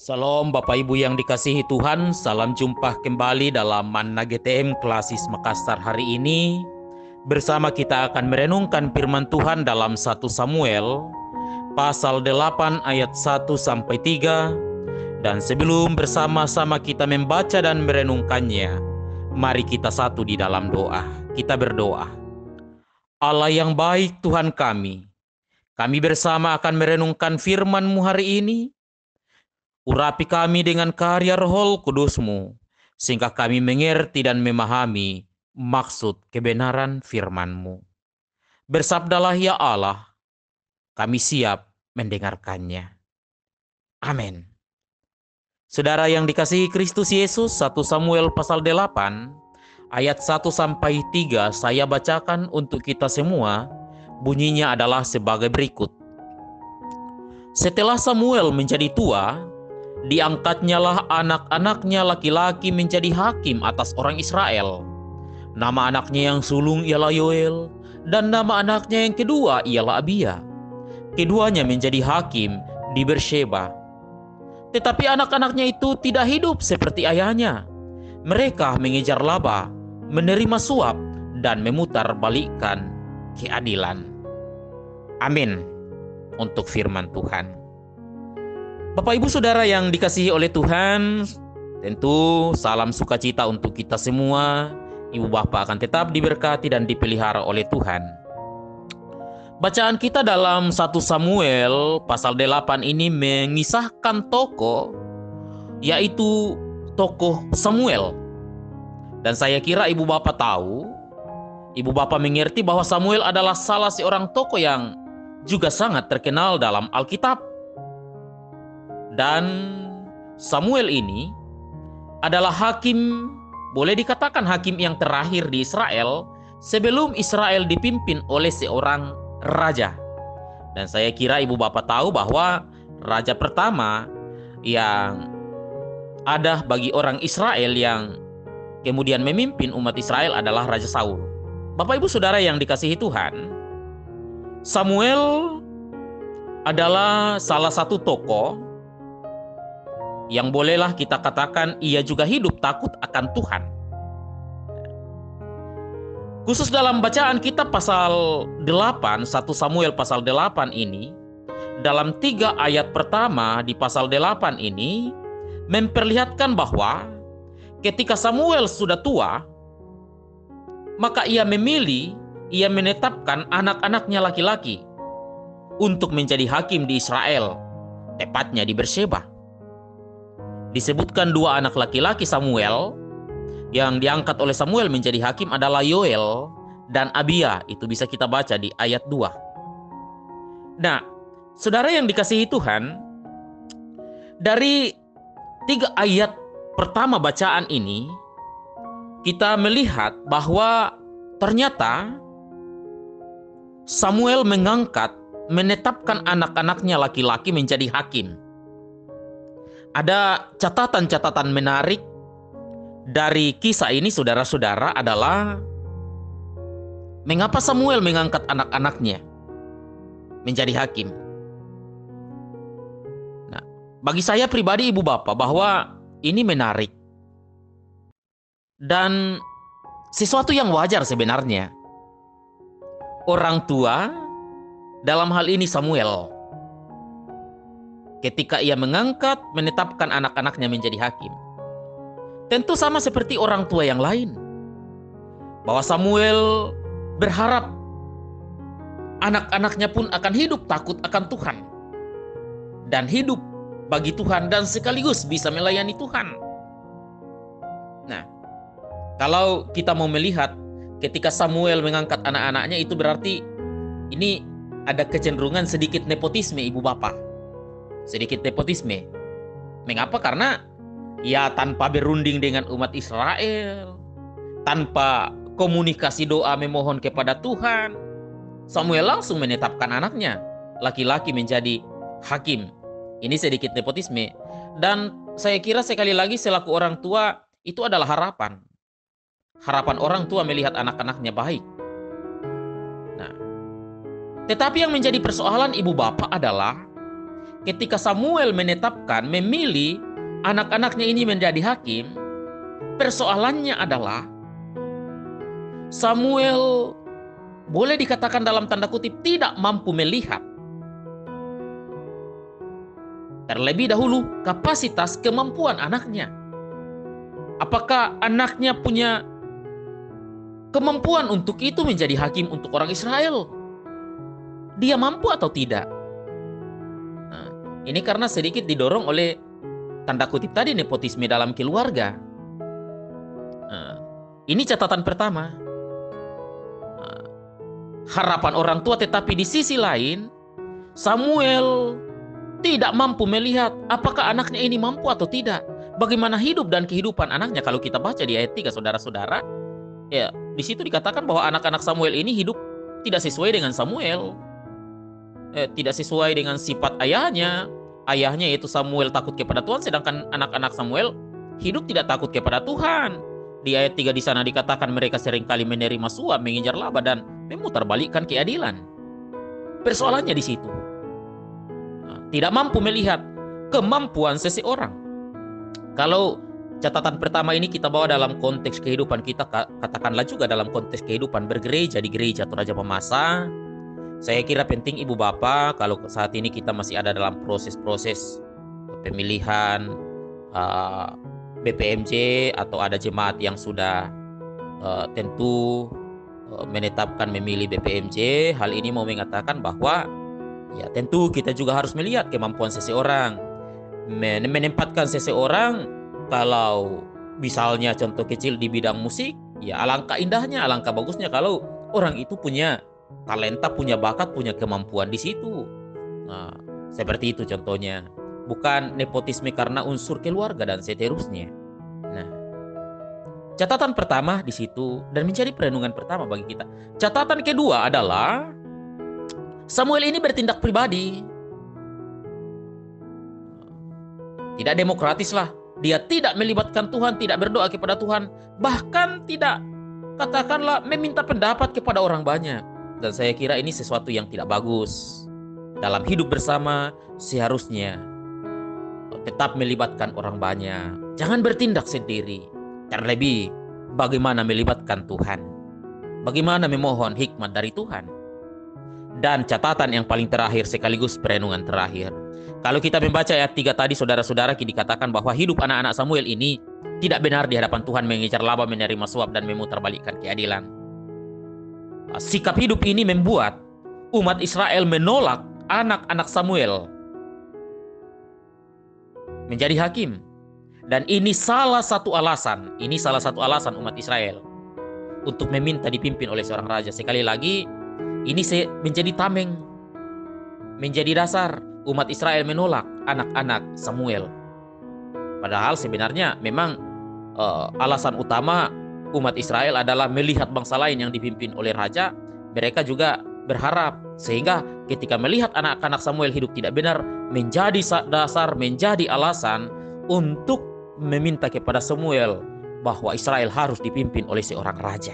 Salam Bapak Ibu yang dikasihi Tuhan, salam jumpa kembali dalam Manna GTM Klasis Makassar hari ini. Bersama kita akan merenungkan firman Tuhan dalam 1 Samuel pasal 8 ayat 1 sampai 3. Dan sebelum bersama-sama kita membaca dan merenungkannya, mari kita satu di dalam doa. Kita berdoa. Allah yang baik Tuhan kami bersama akan merenungkan firman-Mu hari ini. Urapi kami dengan karya Roh Kudus-Mu, sehingga kami mengerti dan memahami maksud kebenaran firman-Mu. Bersabdalah ya Allah, kami siap mendengarkannya. Amin. Saudara yang dikasihi Kristus Yesus, 1 Samuel pasal 8, ayat 1 sampai 3 saya bacakan untuk kita semua. Bunyinya adalah sebagai berikut. Setelah Samuel menjadi tua, diangkatnyalah anak-anaknya laki-laki menjadi hakim atas orang Israel. Nama anaknya yang sulung ialah Yoel, dan nama anaknya yang kedua ialah Abia. Keduanya menjadi hakim di Beersheba. Tetapi anak-anaknya itu tidak hidup seperti ayahnya. Mereka mengejar laba, menerima suap, dan memutarbalikkan keadilan. Amin untuk firman Tuhan. Bapak Ibu Saudara yang dikasihi oleh Tuhan, tentu salam sukacita untuk kita semua. Ibu Bapak akan tetap diberkati dan dipelihara oleh Tuhan. Bacaan kita dalam 1 Samuel pasal 8 ini mengisahkan tokoh, yaitu tokoh Samuel. Dan saya kira Ibu Bapak tahu, Ibu Bapak mengerti bahwa Samuel adalah salah seorang tokoh yang juga sangat terkenal dalam Alkitab. Dan Samuel ini adalah hakim, boleh dikatakan hakim yang terakhir di Israel sebelum Israel dipimpin oleh seorang raja. Dan saya kira Ibu Bapak tahu bahwa raja pertama yang ada bagi orang Israel yang kemudian memimpin umat Israel adalah Raja Saul. Bapak Ibu Saudara yang dikasihi Tuhan, Samuel adalah salah satu tokoh yang bolehlah kita katakan ia juga hidup takut akan Tuhan. Khusus dalam bacaan kita pasal 8, 1 Samuel pasal 8 ini, dalam 3 ayat pertama di pasal 8 ini, memperlihatkan bahwa ketika Samuel sudah tua, maka ia menetapkan anak-anaknya laki-laki untuk menjadi hakim di Israel, tepatnya di Beersheba. Disebutkan 2 anak laki-laki Samuel yang diangkat oleh Samuel menjadi hakim adalah Yoel dan Abia. Itu bisa kita baca di ayat 2. Nah, saudara yang dikasihi Tuhan, dari 3 ayat pertama bacaan ini, kita melihat bahwa ternyata Samuel menetapkan anak-anaknya laki-laki menjadi hakim. Ada catatan-catatan menarik dari kisah ini, saudara-saudara, adalah mengapa Samuel mengangkat anak-anaknya menjadi hakim. Nah, bagi saya pribadi Ibu Bapak bahwa ini menarik dan sesuatu yang wajar sebenarnya. Orang tua, dalam hal ini Samuel, ketika ia menetapkan anak-anaknya menjadi hakim, tentu sama seperti orang tua yang lain, bahwa Samuel berharap anak-anaknya pun akan hidup takut akan Tuhan dan hidup bagi Tuhan dan sekaligus bisa melayani Tuhan. Nah, kalau kita mau melihat ketika Samuel mengangkat anak-anaknya, itu berarti ini ada kecenderungan sedikit nepotisme Ibu Bapak. Sedikit nepotisme. Mengapa? Karena ya tanpa berunding dengan umat Israel, tanpa komunikasi doa memohon kepada Tuhan, Samuel langsung menetapkan anaknya laki-laki menjadi hakim. Ini sedikit nepotisme. Dan saya kira sekali lagi selaku orang tua itu adalah harapan. Harapan orang tua melihat anak-anaknya baik. Nah, tetapi yang menjadi persoalan Ibu Bapak adalah ketika Samuel menetapkan, memilih anak-anaknya ini menjadi hakim, persoalannya adalah Samuel boleh dikatakan dalam tanda kutip tidak mampu melihat terlebih dahulu kapasitas kemampuan anaknya. Apakah anaknya punya kemampuan untuk itu menjadi hakim untuk orang Israel? Dia mampu atau tidak? Nah, ini karena sedikit didorong oleh tanda kutip tadi nepotisme dalam keluarga. Nah, ini catatan pertama. Nah, harapan orang tua, tetapi di sisi lain Samuel tidak mampu melihat apakah anaknya ini mampu atau tidak. Bagaimana hidup dan kehidupan anaknya. Kalau kita baca di ayat 3, saudara-saudara, ya di situ dikatakan bahwa anak-anak Samuel ini hidup tidak sesuai dengan Samuel. Tidak sesuai dengan sifat ayahnya. Ayahnya yaitu Samuel takut kepada Tuhan, sedangkan anak-anak Samuel hidup tidak takut kepada Tuhan. Di ayat 3 di sana dikatakan mereka seringkali menerima suap, mengincar laba, dan memutarbalikkan keadilan. Persoalannya di situ. Tidak mampu melihat kemampuan seseorang. Kalau catatan pertama ini kita bawa dalam konteks kehidupan kita, katakanlah juga dalam konteks kehidupan bergereja di gereja atau Raja Pemasa, saya kira penting ibu bapak, kalau saat ini kita masih ada dalam proses-proses pemilihan BPMJ atau ada jemaat yang sudah tentu menetapkan memilih BPMJ, hal ini mau mengatakan bahwa ya tentu kita juga harus melihat kemampuan seseorang, menempatkan seseorang. Kalau misalnya contoh kecil di bidang musik, ya alangkah indahnya, alangkah bagusnya kalau orang itu punya talenta, punya bakat, punya kemampuan di situ. Nah, seperti itu contohnya. Bukan nepotisme karena unsur keluarga dan seterusnya. Nah, catatan pertama di situ dan menjadi perenungan pertama bagi kita. Catatan kedua adalah Samuel ini bertindak pribadi. Tidak demokratis lah. Dia tidak melibatkan Tuhan, tidak berdoa kepada Tuhan, bahkan tidak, katakanlah, meminta pendapat kepada orang banyak. Dan saya kira ini sesuatu yang tidak bagus. Dalam hidup bersama seharusnya tetap melibatkan orang banyak. Jangan bertindak sendiri. Terlebih bagaimana melibatkan Tuhan. Bagaimana memohon hikmat dari Tuhan. Dan catatan yang paling terakhir sekaligus perenungan terakhir. Kalau kita membaca ayat 3 tadi, saudara-saudara, dikatakan bahwa hidup anak-anak Samuel ini tidak benar di hadapan Tuhan, mengincar laba, menerima suap, dan memutarbalikkan keadilan. Sikap hidup ini membuat umat Israel menolak anak-anak Samuel menjadi hakim. Dan ini salah satu alasan umat Israel untuk meminta dipimpin oleh seorang raja. Sekali lagi, ini menjadi tameng, menjadi dasar umat Israel menolak anak-anak Samuel. Padahal sebenarnya memang alasan utama umat Israel adalah melihat bangsa lain yang dipimpin oleh raja. Mereka juga berharap sehingga ketika melihat anak-anak Samuel hidup tidak benar, menjadi dasar, menjadi alasan untuk meminta kepada Samuel bahwa Israel harus dipimpin oleh seorang raja.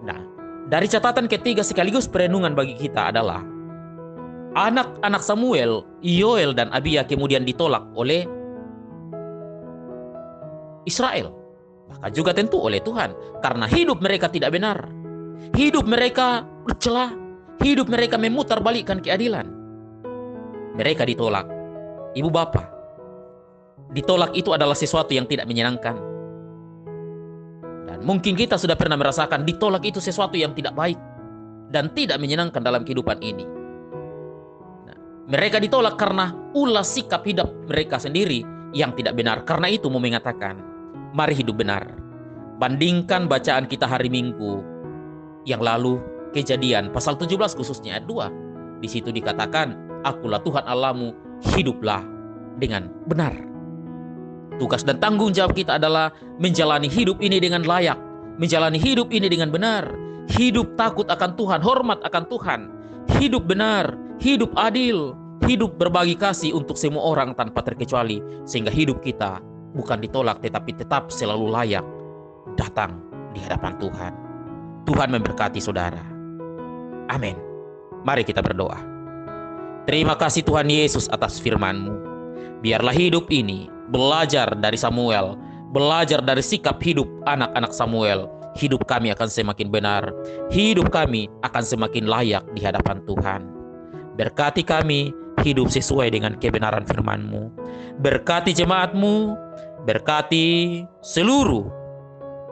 Nah, dari catatan ketiga sekaligus perenungan bagi kita adalah anak-anak Samuel, Yoel dan Abia kemudian ditolak oleh Israel. Bahkan juga tentu oleh Tuhan. Karena hidup mereka tidak benar. Hidup mereka bercela. Hidup mereka memutarbalikkan keadilan. Mereka ditolak. Ibu bapak, ditolak itu adalah sesuatu yang tidak menyenangkan. Dan mungkin kita sudah pernah merasakan ditolak itu sesuatu yang tidak baik dan tidak menyenangkan dalam kehidupan ini. Nah, mereka ditolak karena ulah sikap hidup mereka sendiri yang tidak benar. Karena itu mau mengatakan, mari hidup benar. Bandingkan bacaan kita hari Minggu yang lalu, Kejadian pasal 17 khususnya ayat 2. Di situ dikatakan, akulah Tuhan Allahmu, hiduplah dengan benar. Tugas dan tanggung jawab kita adalah menjalani hidup ini dengan layak, menjalani hidup ini dengan benar, hidup takut akan Tuhan, hormat akan Tuhan, hidup benar, hidup adil, hidup berbagi kasih untuk semua orang tanpa terkecuali, sehingga hidup kita bukan ditolak tetapi tetap selalu layak datang di hadapan Tuhan. Tuhan memberkati saudara. Amin. Mari kita berdoa. Terima kasih Tuhan Yesus atas firman-Mu. Biarlah hidup ini belajar dari Samuel, belajar dari sikap hidup anak-anak Samuel. Hidup kami akan semakin benar, hidup kami akan semakin layak di hadapan Tuhan. Berkati kami hidup sesuai dengan kebenaran firman-Mu. Berkati jemaat-Mu, berkati seluruh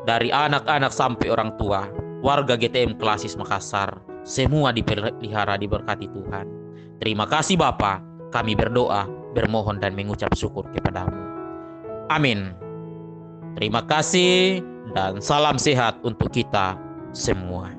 dari anak-anak sampai orang tua, warga GTM Klasis Makassar, semua dipelihara, diberkati Tuhan. Terima kasih Bapa, kami berdoa, bermohon dan mengucap syukur kepadamu. Amin. Terima kasih dan salam sehat untuk kita semua.